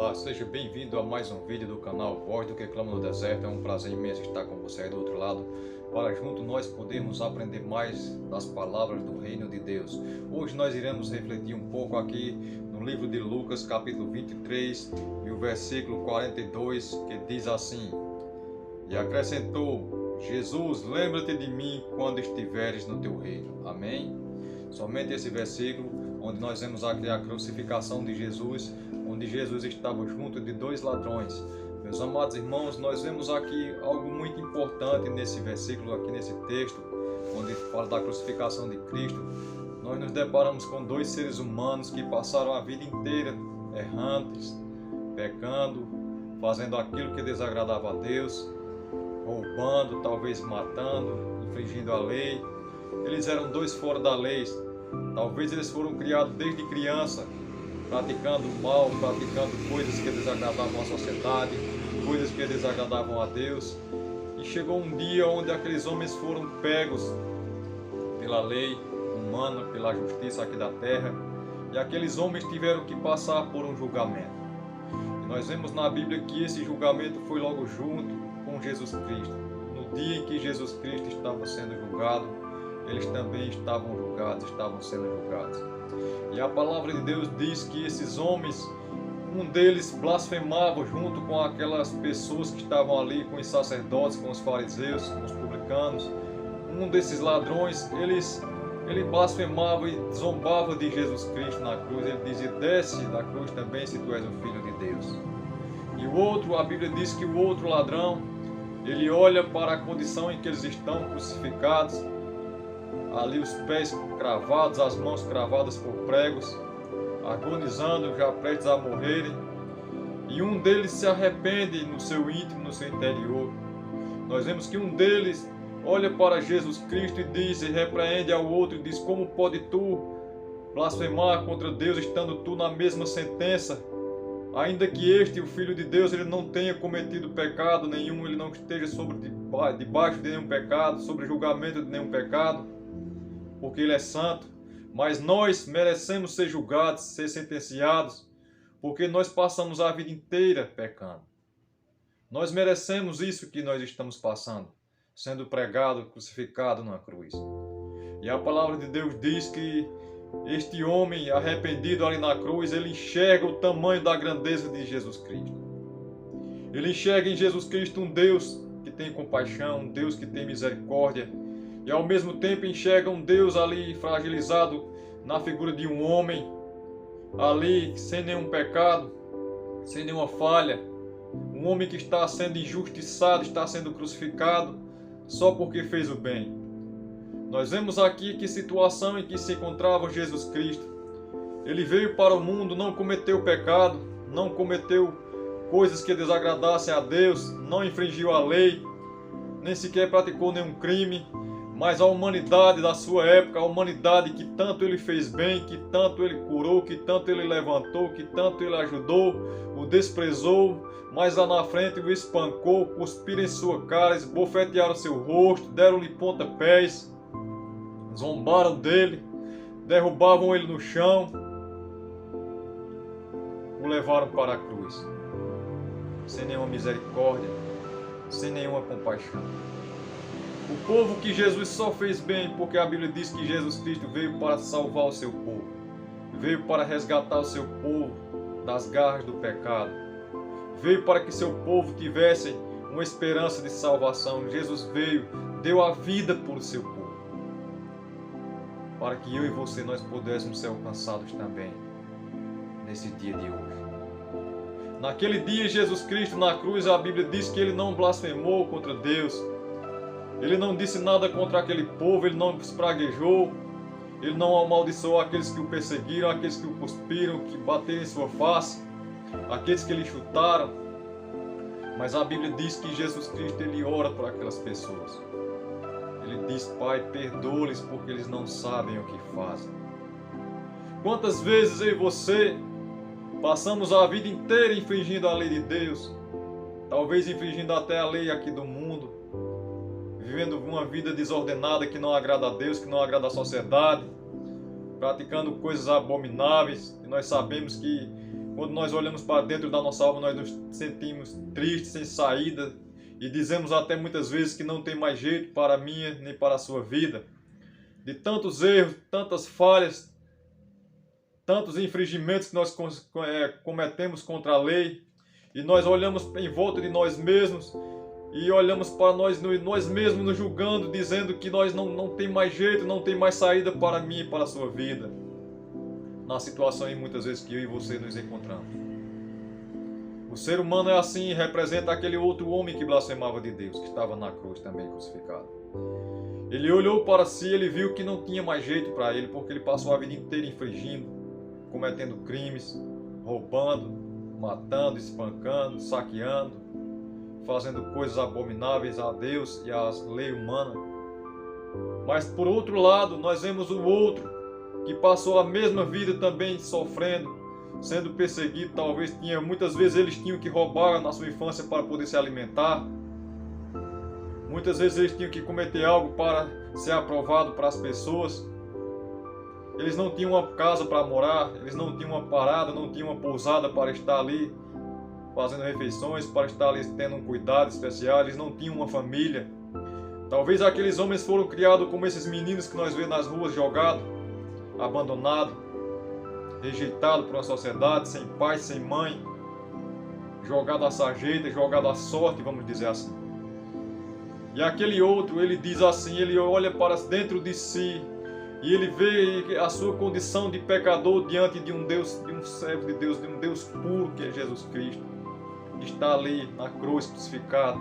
Olá, seja bem-vindo a mais um vídeo do canal Voz do que Clama no Deserto. É um prazer imenso estar com você aí do outro lado, para junto nós podermos aprender mais das palavras do Reino de Deus. Hoje nós iremos refletir um pouco aqui no livro de Lucas, capítulo 23, e o versículo 42, que diz assim: E acrescentou Jesus: lembra-te de mim quando estiveres no teu reino. Amém? Somente esse versículo, onde nós vemos aqui a crucificação de Jesus, onde Jesus estava junto de dois ladrões. Meus amados irmãos, nós vemos aqui algo muito importante nesse versículo, aqui nesse texto, onde fala da crucificação de Cristo. Nós nos deparamos com dois seres humanos que passaram a vida inteira errantes, pecando, fazendo aquilo que desagradava a Deus, roubando, talvez matando, infringindo a lei. Eles eram dois fora da lei. Talvez eles foram criados desde criança, praticando mal, praticando coisas que desagradavam a sociedade, coisas que desagradavam a Deus. E chegou um dia onde aqueles homens foram pegos pela lei humana, pela justiça aqui da terra, e aqueles homens tiveram que passar por um julgamento. E nós vemos na Bíblia que esse julgamento foi logo junto com Jesus Cristo. No dia em que Jesus Cristo estava sendo julgado, eles também estavam julgados, estavam sendo julgados. E a palavra de Deus diz que esses homens, um deles blasfemava junto com aquelas pessoas que estavam ali, com os sacerdotes, com os fariseus, com os publicanos. Um desses ladrões, ele blasfemava e zombava de Jesus Cristo na cruz. Ele dizia: desce da cruz também se tu és o Filho de Deus. E o outro, a Bíblia diz que o outro ladrão, ele olha para a condição em que eles estão crucificados, ali os pés cravados, as mãos cravadas por pregos, agonizando, já prestes a morrerem. E um deles se arrepende no seu íntimo, no seu interior. Nós vemos que um deles olha para Jesus Cristo e diz, e repreende ao outro e diz: como pode tu blasfemar contra Deus, estando tu na mesma sentença? Ainda que este, o Filho de Deus, ele não tenha cometido pecado nenhum, ele não esteja debaixo de nenhum pecado, sobre julgamento de nenhum pecado, porque ele é santo. Mas nós merecemos ser julgados, ser sentenciados, porque nós passamos a vida inteira pecando. Nós merecemos isso que nós estamos passando, sendo pregado, crucificado numa cruz. E a palavra de Deus diz que este homem arrependido ali na cruz, ele enxerga o tamanho da grandeza de Jesus Cristo. Ele enxerga em Jesus Cristo um Deus que tem compaixão, um Deus que tem misericórdia, e ao mesmo tempo enxerga um Deus ali fragilizado na figura de um homem, ali sem nenhum pecado, sem nenhuma falha, um homem que está sendo injustiçado, está sendo crucificado só porque fez o bem. Nós vemos aqui que situação em que se encontrava Jesus Cristo. Ele veio para o mundo, não cometeu pecado, não cometeu coisas que desagradassem a Deus, não infringiu a lei, nem sequer praticou nenhum crime. Mas a humanidade da sua época, a humanidade que tanto ele fez bem, que tanto ele curou, que tanto ele levantou, que tanto ele ajudou, o desprezou, mas lá na frente o espancou, cuspiram em sua cara, esbofetearam seu rosto, deram-lhe pontapés, zombaram dele, derrubavam ele no chão, o levaram para a cruz, sem nenhuma misericórdia, sem nenhuma compaixão. O povo que Jesus só fez bem, porque a Bíblia diz que Jesus Cristo veio para salvar o seu povo, veio para resgatar o seu povo das garras do pecado, veio para que seu povo tivesse uma esperança de salvação. Jesus veio, deu a vida por seu povo, para que eu e você nós pudéssemos ser alcançados também nesse dia de hoje. Naquele dia, Jesus Cristo na cruz, a Bíblia diz que ele não blasfemou contra Deus. Ele não disse nada contra aquele povo, ele não espraguejou, ele não amaldiçoou aqueles que o perseguiram, aqueles que o cuspiram, que bateram em sua face, aqueles que lhe chutaram. Mas a Bíblia diz que Jesus Cristo, ele ora por aquelas pessoas. Ele diz: Pai, perdoa-lhes porque eles não sabem o que fazem. Quantas vezes eu e você passamos a vida inteira infringindo a lei de Deus, talvez infringindo até a lei aqui do mundo, vivendo uma vida desordenada que não agrada a Deus, que não agrada a sociedade, praticando coisas abomináveis, e nós sabemos que Quando nós olhamos para dentro da nossa alma, nós nos sentimos tristes, sem saída, e dizemos até muitas vezes que não tem mais jeito para a minha nem para a sua vida. De tantos erros, tantas falhas, tantos infringimentos que nós cometemos contra a lei, e nós olhamos em volta de nós mesmos, e olhamos para nós mesmos nos julgando, dizendo que nós não tem mais jeito, não tem mais saída para mim e para a sua vida. Na situação em muitas vezes que eu e você nos encontramos. O ser humano é assim, representa aquele outro homem que blasfemava de Deus, que estava na cruz também crucificado. Ele olhou para si, ele viu que não tinha mais jeito para ele, porque ele passou a vida inteira infringindo, cometendo crimes, roubando, matando, espancando, saqueando, fazendo coisas abomináveis a Deus e à lei humana. Mas por outro lado, nós vemos o outro, que passou a mesma vida também sofrendo, sendo perseguido. Talvez muitas vezes eles tinham que roubar na sua infância para poder se alimentar. Muitas vezes eles tinham que cometer algo para ser aprovado para as pessoas. Eles não tinham uma casa para morar, eles não tinham uma parada, não tinham uma pousada para estar ali fazendo refeições, para estar ali tendo um cuidado especial. Eles não tinham uma família. Talvez aqueles homens foram criados como esses meninos que nós vemos nas ruas jogados, abandonado, rejeitado por uma sociedade, sem pai, sem mãe, jogado à sarjeta, jogado à sorte, vamos dizer assim. E aquele outro, ele diz assim, ele olha para dentro de si e ele vê a sua condição de pecador diante de um Deus, de um servo de Deus, de um Deus puro que é Jesus Cristo, que está ali na cruz crucificado.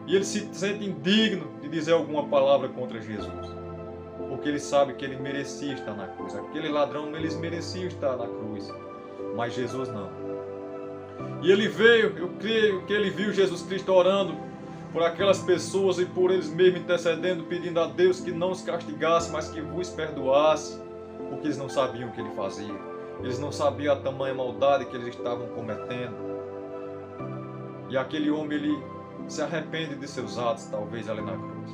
E ele se sente indigno de dizer alguma palavra contra Jesus, porque ele sabe que ele merecia estar na cruz. Aquele ladrão, eles mereciam estar na cruz, mas Jesus não. E ele veio, eu creio que ele viu Jesus Cristo orando por aquelas pessoas e por eles mesmos intercedendo, pedindo a Deus que não os castigasse, mas que vos perdoasse, porque eles não sabiam o que ele fazia. Eles não sabiam a tamanha maldade que eles estavam cometendo. E aquele homem, ele se arrepende de seus atos, talvez ali na cruz.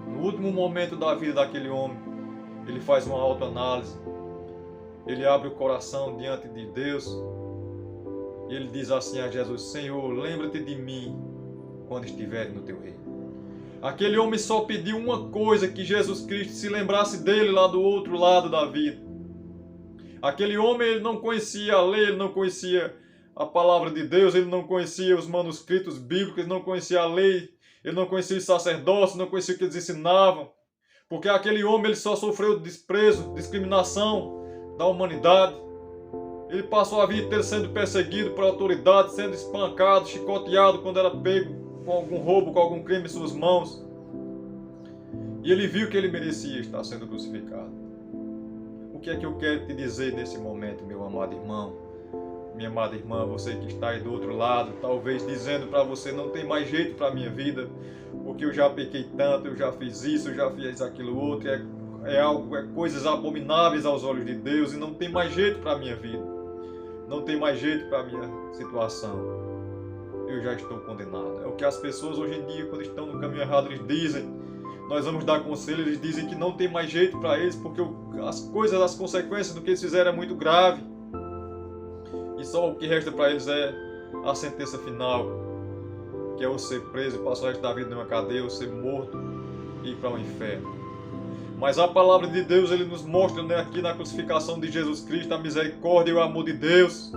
No último momento da vida daquele homem, ele faz uma autoanálise, ele abre o coração diante de Deus e ele diz assim a Jesus: Senhor, lembra-te de mim quando estiver no teu reino. Aquele homem só pediu uma coisa, que Jesus Cristo se lembrasse dele lá do outro lado da vida. Aquele homem, ele não conhecia a lei, ele não conhecia a palavra de Deus, ele não conhecia os manuscritos bíblicos, ele não conhecia a lei, ele não conhecia os sacerdócios, não conhecia o que eles ensinavam. Porque aquele homem, ele só sofreu desprezo, discriminação da humanidade. Ele passou a vida inteira sendo perseguido por autoridade, sendo espancado, chicoteado quando era pego com algum roubo, com algum crime em suas mãos. E ele viu que ele merecia estar sendo crucificado. O que é que eu quero te dizer nesse momento, meu amado irmão? Minha amada irmã, você que está aí do outro lado, talvez dizendo para você: não tem mais jeito para a minha vida, porque eu já pequei tanto, eu já fiz isso, eu já fiz aquilo outro, é coisas abomináveis aos olhos de Deus e não tem mais jeito para a minha vida, não tem mais jeito para a minha situação, eu já estou condenado. É o que as pessoas hoje em dia, quando estão no caminho errado, eles dizem. Nós vamos dar conselho, eles dizem que não tem mais jeito para eles, porque as consequências do que eles fizeram é muito grave. E só o que resta para eles é a sentença final, que é o ser preso e passar o resto da vida numa cadeia, ou ser morto e ir para o inferno. Mas a palavra de Deus, ele nos mostra, né, aqui na crucificação de Jesus Cristo, a misericórdia e o amor de Deus.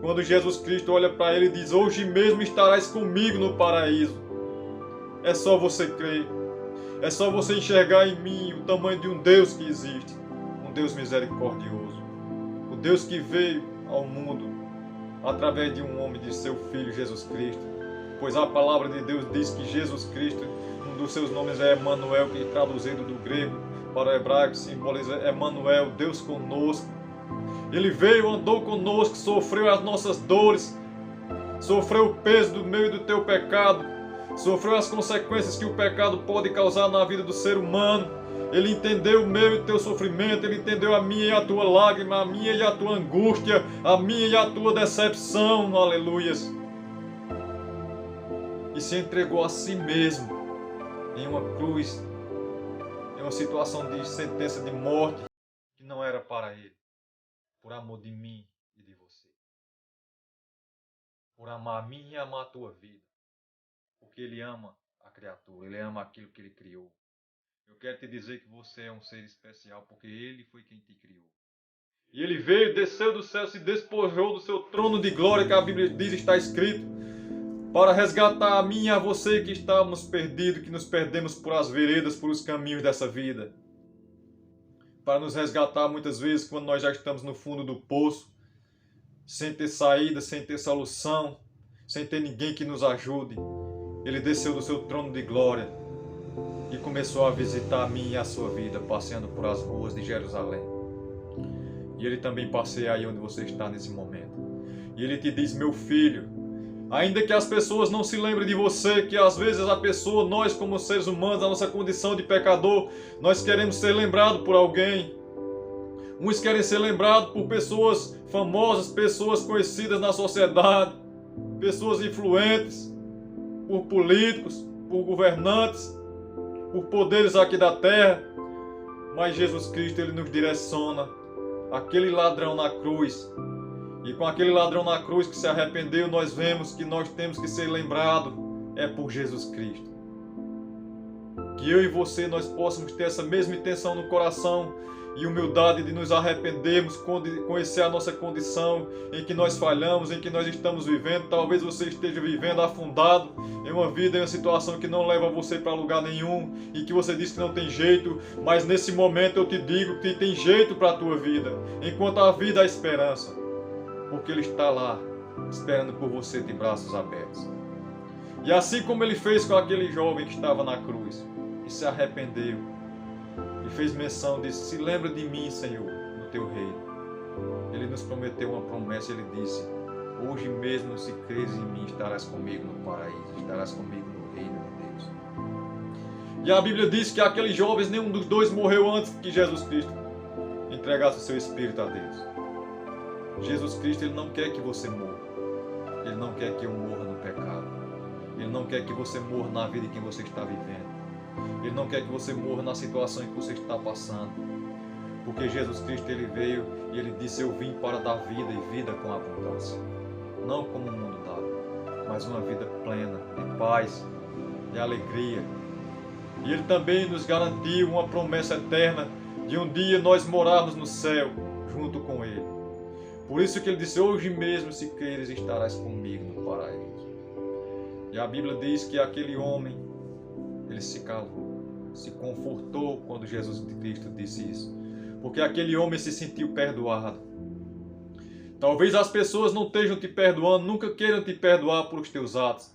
Quando Jesus Cristo olha para ele e diz: hoje mesmo estarás comigo no paraíso. É só você crer. É só você enxergar em mim o tamanho de um Deus que existe. Um Deus misericordioso. O Deus que veio ao mundo através de um homem, de seu Filho Jesus Cristo. Pois a palavra de Deus diz que Jesus Cristo, um dos seus nomes é Emanuel, que traduzido do grego para o hebraico simboliza Emanuel, Deus conosco. Ele veio, andou conosco, sofreu as nossas dores, sofreu o peso do meu e do teu pecado, sofreu as consequências que o pecado pode causar na vida do ser humano. Ele entendeu o meu e o teu sofrimento, ele entendeu a minha e a tua lágrima, a minha e a tua angústia, a minha e a tua decepção, aleluias. E se entregou a si mesmo em uma cruz, em uma situação de sentença de morte que não era para ele, por amor de mim. por amar a mim e amar a tua vida. Porque Ele ama a criatura, Ele ama aquilo que Ele criou. Eu quero te dizer que você é um ser especial, porque Ele foi quem te criou. E Ele veio, desceu do céu, se despojou do seu trono de glória, que a Bíblia diz, está escrito, para resgatar a mim e a você que estávamos perdidos, que nos perdemos por as veredas, por os caminhos dessa vida. Para nos resgatar muitas vezes quando nós já estamos no fundo do poço, sem ter saída, sem ter solução, sem ter ninguém que nos ajude. Ele desceu do seu trono de glória e começou a visitar a mim e a sua vida, passeando por as ruas de Jerusalém. E Ele também passeia aí onde você está nesse momento. E Ele te diz, meu filho, ainda que as pessoas não se lembrem de você, que às vezes a pessoa, nós como seres humanos, a nossa condição de pecador, nós queremos ser lembrados por alguém. Uns querem ser lembrados por pessoas famosas, pessoas conhecidas na sociedade, pessoas influentes, por políticos, por governantes, por poderes aqui da terra. Mas Jesus Cristo, Ele nos direciona aquele ladrão na cruz. E com aquele ladrão na cruz que se arrependeu, nós vemos que nós temos que ser lembrados é por Jesus Cristo. Que eu e você, nós possamos ter essa mesma intenção no coração e humildade de nos arrependermos, conhecer a nossa condição em que nós falhamos, em que nós estamos vivendo. Talvez você esteja vivendo afundado em uma vida, em uma situação que não leva você para lugar nenhum e que você diz que não tem jeito, mas nesse momento eu te digo que tem jeito para a tua vida. Enquanto a vida há esperança, porque Ele está lá, esperando por você de braços abertos. E assim como Ele fez com aquele jovem que estava na cruz, e se arrependeu, e fez menção, disse, se lembra de mim, Senhor, no teu reino. Ele nos prometeu uma promessa, Ele disse, hoje mesmo, se creres em mim, estarás comigo no paraíso, estarás comigo no reino de Deus. E a Bíblia diz que aqueles jovens, nenhum dos dois morreu antes que Jesus Cristo entregasse o seu espírito a Deus. Jesus Cristo, Ele não quer que você morra. Ele não quer que eu morra no pecado. Ele não quer que você morra na vida em que você está vivendo. Ele não quer que você morra na situação em que você está passando. Porque Jesus Cristo, Ele veio e Ele disse, eu vim para dar vida e vida com abundância. Não como o mundo dá, mas uma vida plena, de paz, de alegria. E Ele também nos garantiu uma promessa eterna de um dia nós morarmos no céu junto com Ele. Por isso que Ele disse, hoje mesmo, se creres, estarás comigo no paraíso. E a Bíblia diz que aquele homem, ele se calou, se confortou quando Jesus Cristo disse isso. Porque aquele homem se sentiu perdoado. Talvez as pessoas não estejam te perdoando, nunca queiram te perdoar por os teus atos.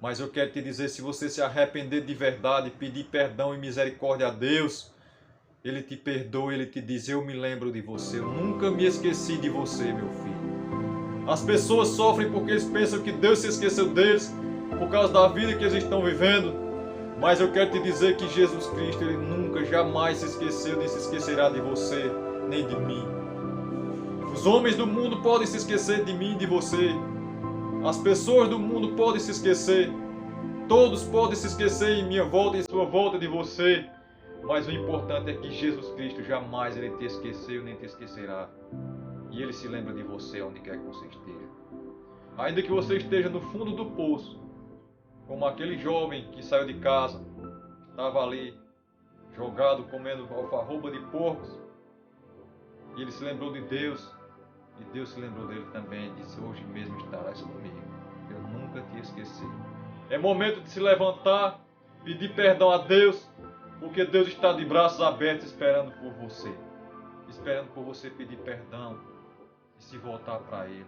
Mas eu quero te dizer, se você se arrepender de verdade, pedir perdão e misericórdia a Deus, Ele te perdoa, Ele te diz, eu me lembro de você, eu nunca me esqueci de você, meu filho. As pessoas sofrem porque eles pensam que Deus se esqueceu deles, por causa da vida que eles estão vivendo. Mas eu quero te dizer que Jesus Cristo, Ele nunca, jamais se esqueceu, nem se esquecerá de você, nem de mim. Os homens do mundo podem se esquecer de mim e de você. As pessoas do mundo podem se esquecer. Todos podem se esquecer em minha volta, em sua volta, de você. Mas o importante é que Jesus Cristo jamais Ele te esqueceu, nem te esquecerá. E Ele se lembra de você onde quer que você esteja. Ainda que você esteja no fundo do poço, como aquele jovem que saiu de casa, estava ali, jogado, comendo alfarroba de porcos, e ele se lembrou de Deus, e Deus se lembrou dele também, e disse, hoje mesmo estarás comigo, eu nunca te esqueci. É momento de se levantar, pedir perdão a Deus, porque Deus está de braços abertos esperando por você pedir perdão e se voltar para Ele.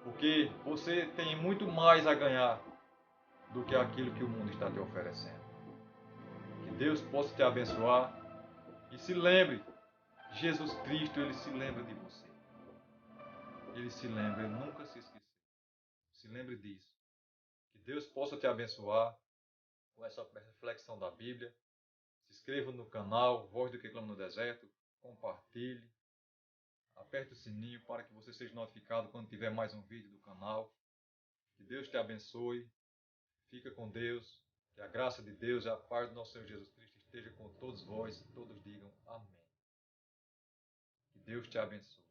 Porque você tem muito mais a ganhar do que aquilo que o mundo está te oferecendo. Que Deus possa te abençoar e se lembre, Jesus Cristo, Ele se lembra de você. Ele se lembra, Ele nunca se esqueceu. Se lembre disso. Que Deus possa te abençoar com essa reflexão da Bíblia. Se inscreva no canal Voz do que Clama no Deserto, compartilhe, aperte o sininho para que você seja notificado quando tiver mais um vídeo do canal. Que Deus te abençoe, fica com Deus, que a graça de Deus e a paz do nosso Senhor Jesus Cristo esteja com todos vós e todos digam amém. Que Deus te abençoe.